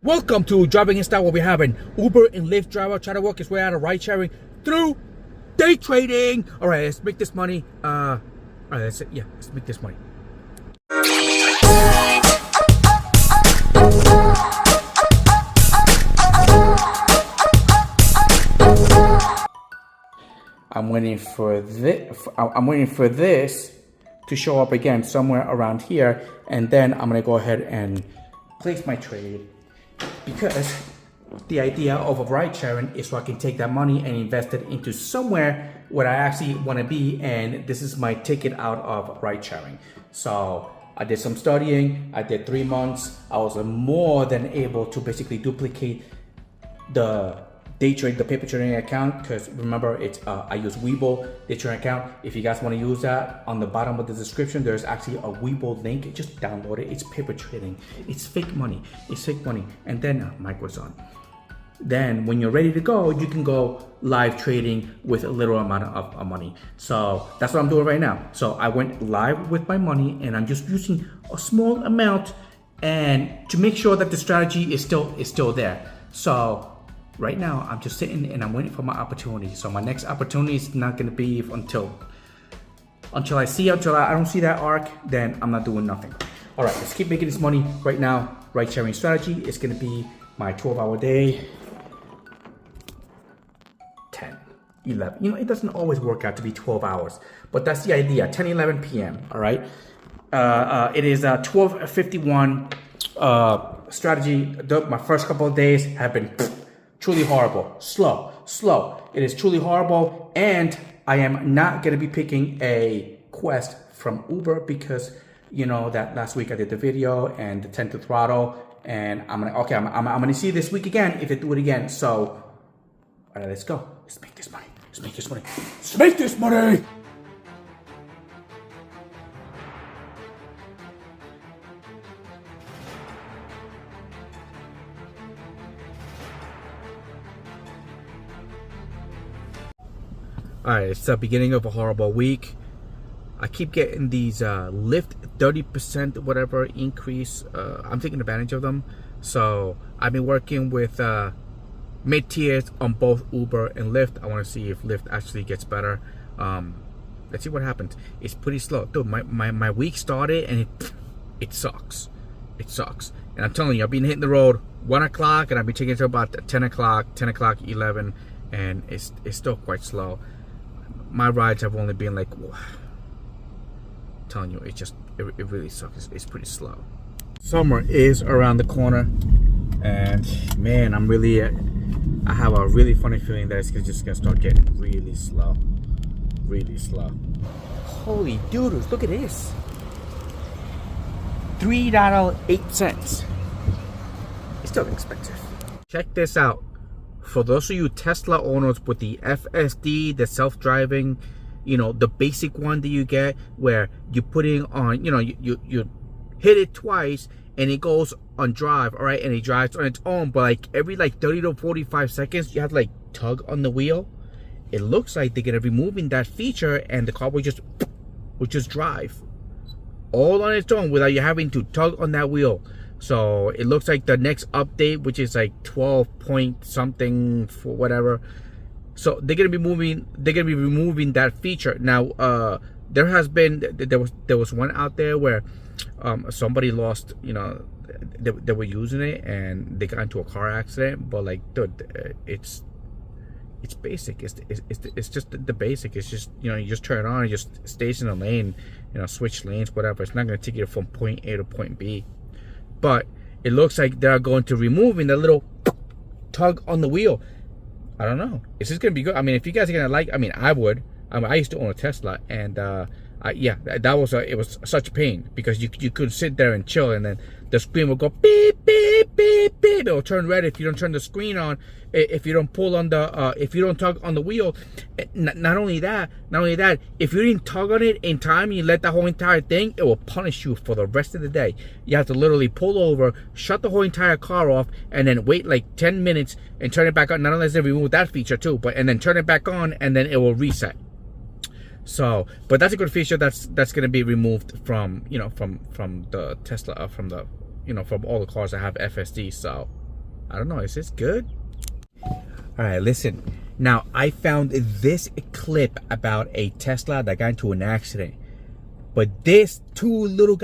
Welcome to Driving in Style, where we have an Uber and Lyft driver try to work his way out of ride sharing through day trading. All right, let's make this money. All right, let's make this money. I'm waiting for this to show up again somewhere around here, and then I'm gonna go ahead and place my trade. Because the idea of a ride sharing is so I can take that money and invest it into somewhere where I actually want to be, and this is my ticket out of ride sharing. So I did some studying. I did 3 months. I was more than able to basically duplicate the day trade, the paper trading account, because remember it's I use Webull day trading account. If you guys want to use that, on the bottom of the description there's actually a Webull link. Just download it. It's paper trading. It's fake money. It's fake money. And then mic was on. Then when you're ready to go, you can go live trading with a little amount of money. So that's what I'm doing right now. So I went live with my money, and I'm just using a small amount, and to make sure that the strategy is still there. So right now, I'm just sitting and I'm waiting for my opportunity. So my next opportunity is not going to be until I don't see that arc, then I'm not doing nothing. All right, let's keep making this money. Right now, ride sharing strategy is going to be my 12-hour day. 10, 11. You know, it doesn't always work out to be 12 hours, but that's the idea. 10, 11 p.m. All right. It is 12:51. Strategy. My first couple of days have been truly horrible. Slow. It is truly horrible, and I am not gonna be picking a quest from Uber because you know that last week I did the video and the 10 to throttle, and I'm gonna see this week again if they do it again. So, all right, let's go. Let's make this money. Let's make this money. Let's make this money. Alright, it's the beginning of a horrible week. I keep getting these Lyft 30% whatever increase. I'm taking advantage of them. So I've been working with mid-tiers on both Uber and Lyft. I want to see if Lyft actually gets better. Let's see what happens. It's pretty slow. Dude, my week started and it sucks. It sucks. And I'm telling you, I've been hitting the road 1 o'clock and I've been taking it to about 10 o'clock, 11, and it's still quite slow. My rides have only been like, I'm telling you, it really sucks. It's pretty slow. Summer is around the corner, and man, I have a really funny feeling that it's just gonna start getting really slow. Holy doodles, look at this. $3.08. It's still expensive. Check this out. For those of you Tesla owners with the FSD, the self-driving, you know, the basic one that you get where you put in on, you know, you hit it twice and it goes on drive, all right, and it drives on its own, but like every 30 to 45 seconds you have to like tug on the wheel. It looks like they're gonna be removing that feature, and the car will just drive all on its own without you having to tug on that wheel. So it looks like the next update, which is like 12 point something for whatever. So they're gonna be removing that feature. Now there was one out there where somebody lost, you know, they were using it and they got into a car accident. But like, dude, it's basic. It's just the basic. It's just, you know, you just turn it on, it just stays in a lane, you know, switch lanes, whatever. It's not gonna take you from point A to point B. But it looks like they're going to removing the little tug on the wheel. I don't know. Is this gonna be good? I mean, if you guys are gonna like, I mean, I would. I used to own a Tesla, and it was such a pain because you could sit there and chill, and then the screen will go beep beep beep beep. It will turn red if you don't turn the screen on. If you don't pull on the if you don't tug on the wheel. Not only that, if you didn't tug on it in time and you let the whole entire thing, it will punish you for the rest of the day. You have to literally pull over, shut the whole entire car off, and then wait like 10 minutes and turn it back on. Not only does it remove that feature too, and then turn it back on, and then it will reset. So, but that's a good feature that's going to be removed from, you know, from the Tesla, from the, you know, from all the cars that have FSD. So I don't know. Is this good? All right, listen. Now, I found this clip about a Tesla that got into an accident. But this two little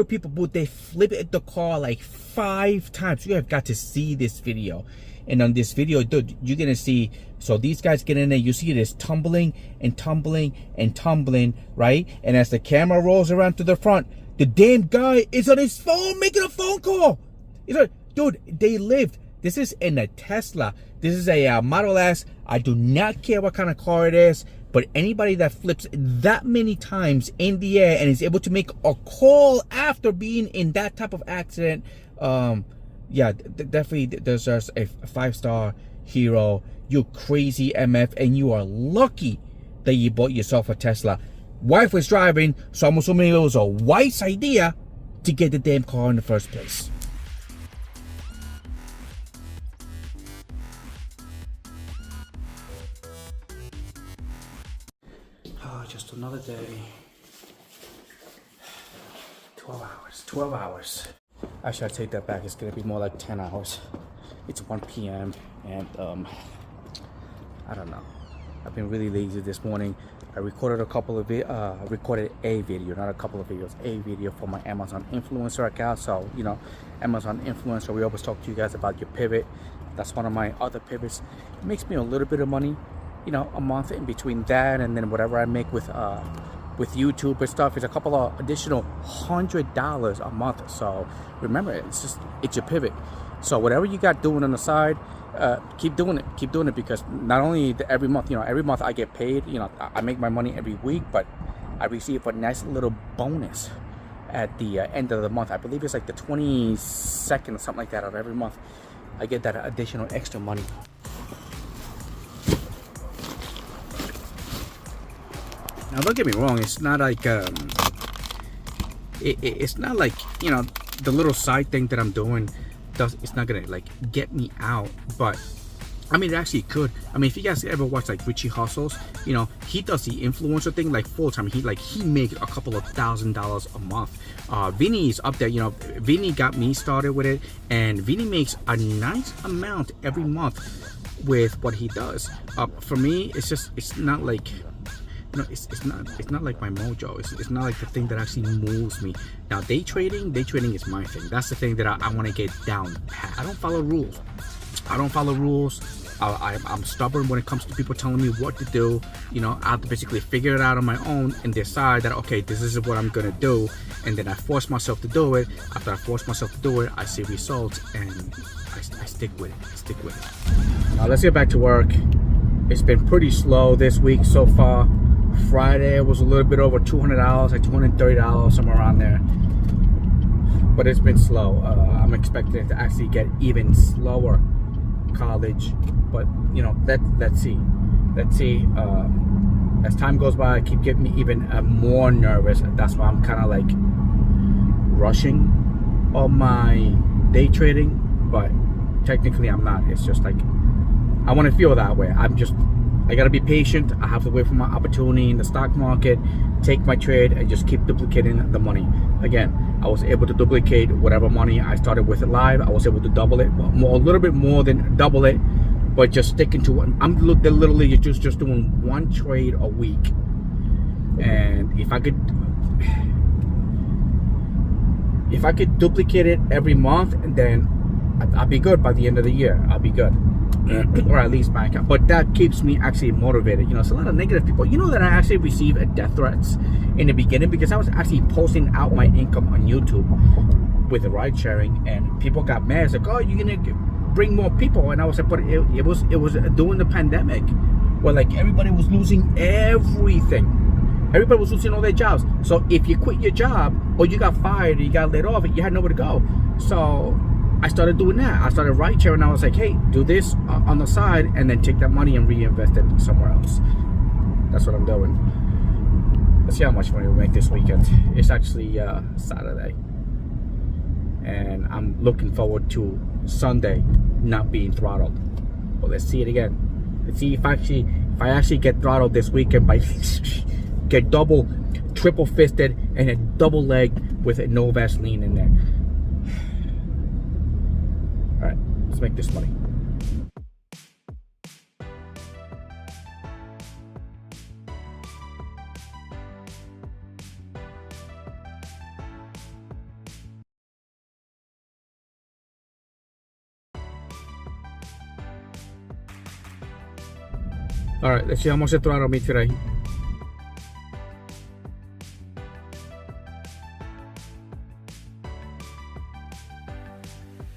people, but they flipped the car like 5 times. You have got to see this video. And on this video, dude, you're going to see, so these guys get in there, you see this tumbling and tumbling and tumbling, right? And as the camera rolls around to the front, the damn guy is on his phone making a phone call. He's like, dude, they lived. This is in a Tesla. This is a Model S. I do not care what kind of car it is, but anybody that flips that many times in the air and is able to make a call after being in that type of accident, yeah, definitely deserves a 5-star hero. You crazy MF, and you are lucky that you bought yourself a Tesla. Wife was driving, so I'm assuming it was a wise idea to get the damn car in the first place. Oh, just another day. 12 hours. Actually, I take that back. It's gonna be more like 10 hours. It's 1 p.m. and I don't know. I've been really lazy this morning. I recorded a video, not a couple of videos, a video for my Amazon influencer account. So, you know, Amazon influencer, we always talk to you guys about your pivot. That's one of my other pivots. It makes me a little bit of money, you know, a month. In between that and then whatever I make with YouTube and stuff, is a couple of additional $100 a month. So remember, it's your pivot. So whatever you got doing on the side, keep doing it, because not only every month, you know, every month I get paid, you know, I make my money every week, but I receive a nice little bonus at the end of the month. I believe it's like the 22nd or something like that of every month. I get that additional extra money. Now, don't get me wrong. It's not like it's not like, you know, the little side thing that I'm doing it's not gonna like get me out, but I mean, it actually could. I mean, if you guys ever watch like Richie Hustles, you know, he does the influencer thing like full time. He makes a couple of $1,000s a month. Vinny's up there. You know, Vinny got me started with it, and Vinny makes a nice amount every month with what he does. For me, it's not like, you know, it's not like my mojo. It's not like the thing that actually moves me. Now, day trading is my thing. That's the thing that I want to get down pat. I don't follow rules. I'm stubborn when it comes to people telling me what to do. You know, I have to basically figure it out on my own and decide that, okay, this is what I'm gonna do, and then I force myself to do it. After I force myself to do it, I see results, and I stick with it. Now let's get back to work. It's been pretty slow this week so far. Friday was a little bit over $200, like $230, somewhere around there. But it's been slow. I'm expecting it to actually get even slower college, but you know, let's see. As time goes by, I keep getting me even more nervous. That's why I'm kind of like rushing on my day trading, but technically I'm not. It's just like I want to feel that way. I gotta be patient. I have to wait for my opportunity in the stock market, take my trade, and just keep duplicating the money. Again, I was able to duplicate whatever money I started with it live. I was able to double it, a little bit more than double it, but just sticking to it. I'm literally just doing one trade a week. And if I could duplicate it every month, then I'll be good by the end of the year. I'll be good. Or at least my account. But that keeps me actually motivated. You know, it's a lot of negative people. You know that I actually received death threats in the beginning because I was actually posting out my income on YouTube with the ride sharing, and people got mad. It's like, oh, you're gonna bring more people, and I was like, but it was during the pandemic where like everybody was losing everything. Everybody was losing all their jobs. So if you quit your job or you got fired or you got laid off, you had nowhere to go. So I started doing that. I started ride sharing. I was like, hey, do this on the side and then take that money and reinvest it somewhere else. That's what I'm doing. Let's see how much money we make this weekend. It's actually Saturday, and I'm looking forward to Sunday not being throttled. But let's see it again. Let's see if I actually get throttled this weekend by get double, triple fisted, and a double leg with no Vaseline in there. All right. Let's make this money. All right, let's see how much they throw out on me today.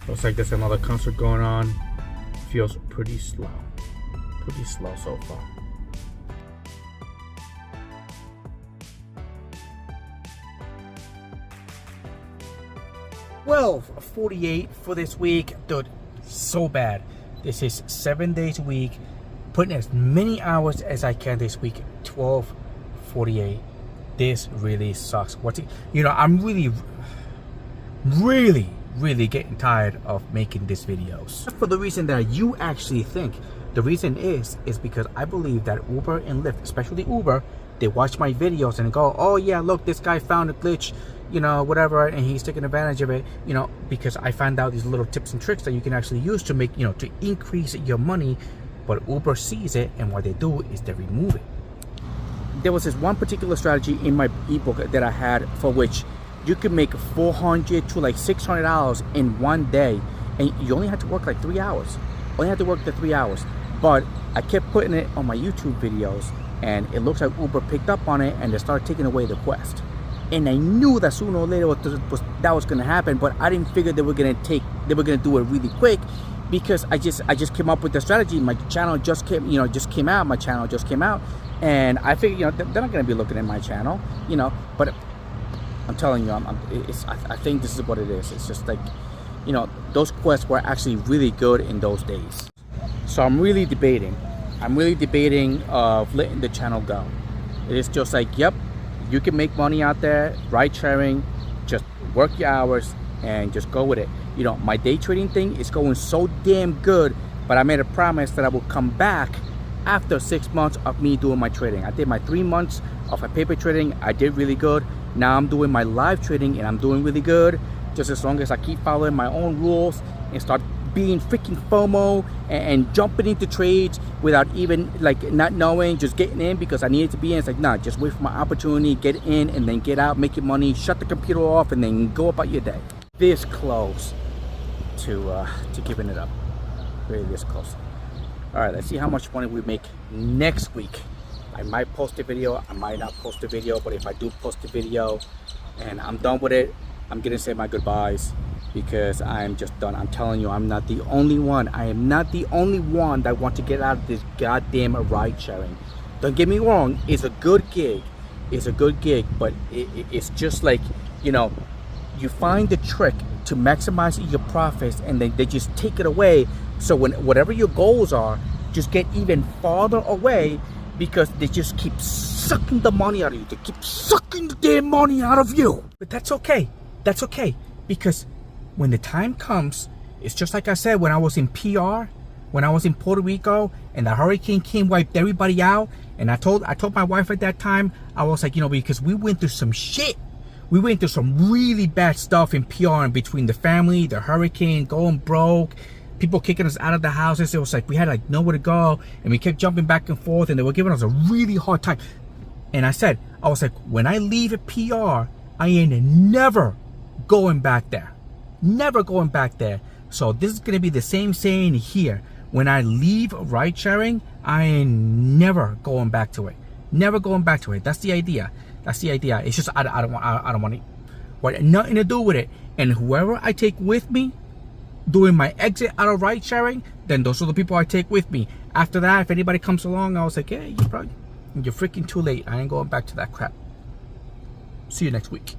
Looks like there's another concert going on. Feels pretty slow. Pretty slow so far. Well, 48 for this week. Dude, so bad. This is 7 days a week. Putting as many hours as I can this week. 12:48. This really sucks. I'm really getting tired of making these videos. For the reason that you actually think. The reason is because I believe that Uber and Lyft, especially Uber, they watch my videos and go, oh yeah, look, this guy found a glitch, whatever, and he's taking advantage of it, because I found out these little tips and tricks that you can actually use to make, to increase your money. But Uber sees it, and what they do is they remove it. There was this one particular strategy in my ebook that I had for which you could make $400 to like $600 in one day, and you only had to work like 3 hours. Only had to work the 3 hours. But I kept putting it on my YouTube videos, and it looks like Uber picked up on it, and they started taking away the quest. And I knew that sooner or later that was going to happen, but I didn't figure they were going to do it really quick. Because I just came up with the strategy. My channel just came out. My channel just came out, and I figured, they're not going to be looking at my channel, But I'm telling you, I think this is what it is. It's just like, those quests were actually really good in those days. So I'm really debating of letting the channel go. It's just like, yep, you can make money out there, ride sharing, just work your hours and just go with it. My day trading thing is going so damn good, but I made a promise that I will come back after 6 months of me doing my trading. I did my 3 months of my paper trading. I did really good. Now I'm doing my live trading and I'm doing really good. Just as long as I keep following my own rules and start being freaking FOMO and jumping into trades without even not knowing, just getting in because I needed to be in. It's like, nah, just wait for my opportunity, get in and then get out, make your money, shut the computer off and then go about your day. This close to giving it up. Really this close. All right, let's see how much money we make next week. I might post a video, I might not post a video, but if I do post a video and I'm done with it, I'm gonna say my goodbyes because I'm just done. I'm telling you, I'm not the only one. I am not the only one that want to get out of this goddamn ride sharing. Don't get me wrong, it's a good gig. It's a good gig, but it's just like, you find the trick to maximize your profits and then they just take it away. So whatever your goals are, just get even farther away because they just keep sucking the money out of you. They keep sucking the damn money out of you. But that's okay. That's okay. Because when the time comes, it's just like I said when I was in PR, when I was in Puerto Rico and the hurricane came, wiped everybody out. And I told my wife at that time, I was like, because we went through some shit. We went through some really bad stuff in PR and between the family, the hurricane, going broke, people kicking us out of the houses. It was like we had nowhere to go and we kept jumping back and forth and they were giving us a really hard time. And I was like, when I leave a PR, I ain't never going back there. Never going back there. So this is going to be the same saying here. When I leave ride sharing, I ain't never going back to it. Never going back to it. That's the idea. That's the idea. It's just I don't want it. Nothing to do with it. And whoever I take with me doing my exit out of ride sharing, then those are the people I take with me. After that, if anybody comes along, I was like, hey, you're freaking too late. I ain't going back to that crap. See you next week.